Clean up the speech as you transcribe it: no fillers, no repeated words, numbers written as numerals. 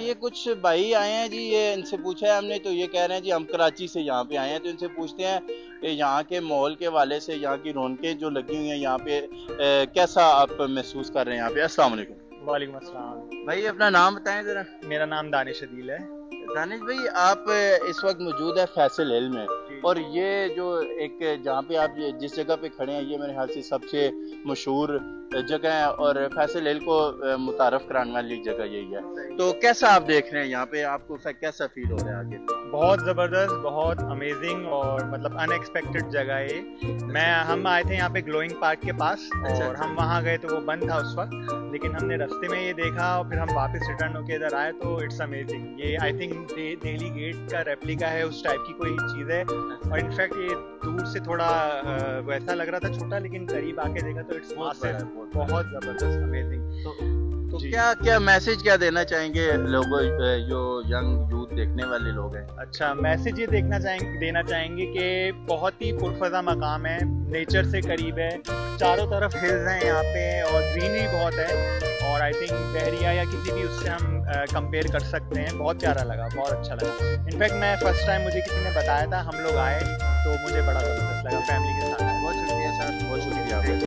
ये कुछ भाई आए हैं जी, ये इनसे पूछा है हमने तो ये कह रहे हैं जी हम कराची से यहाँ पे आए हैं, तो इनसे पूछते हैं कि यहाँ के माहौल के वाले से यहाँ की रौनकें जो लगी हुई हैं यहाँ पे कैसा आप महसूस कर रहे हैं यहाँ पे। अस्सलाम वालेकुम। वालेकुम अस्सलाम। भाई अपना नाम बताएं जरा। मेरा नाम दानिश अदील है। दानिश भाई आप इस वक्त मौजूद है फैसल हिल में, और ये जो एक जहाँ पे आप जिस जगह पे खड़े हैं ये मेरे ख्याल से सबसे मशहूर जगह है और फैसल हिल को मुतारफ कराने वाली जगह यही है। तो कैसा आप देख रहे हैं यहाँ पे, आपको कैसा फील हो रहा है आगे? बहुत ज़बरदस्त, बहुत अमेजिंग और मतलब अनएक्सपेक्टेड जगह है। हम आए थे यहाँ पे ग्लोइंग पार्क के पास और हम वहाँ गए तो वो बंद था उस वक्त, लेकिन हमने रास्ते में ये देखा और फिर हम वापस रिटर्न होके इधर आए तो इट्स अमेजिंग। ये आई थिंक दिल्ली गेट का रेप्लिका है, उस टाइप की कोई चीज़ है। और इनफैक्ट ये दूर से थोड़ा वैसा लग रहा था छोटा, लेकिन करीब आके देखा तो इट्स मासिव, बहुत ज़बरदस्त, अमेजिंग। तो क्या मैसेज क्या देना चाहेंगे लोगों जो यंग यूथ देखने वाले लोग हैं? अच्छा, मैसेज ये देना चाहेंगे कि बहुत ही पुरफज़ा मकाम है, नेचर से करीब है, चारों तरफ हिल्स हैं यहाँ पे और ग्रीनरी बहुत है। और आई थिंक बहरिया या किसी भी उससे हम कंपेयर कर सकते हैं। बहुत प्यारा लगा, बहुत अच्छा लगा। इनफैक्ट मैं फर्स्ट टाइम, मुझे किसी ने बताया था, हम लोग आए तो मुझे बड़ा ज़बरदस्त लगा फैमिली के साथ। बहुत शुक्रिया सर, बहुत शुक्रिया।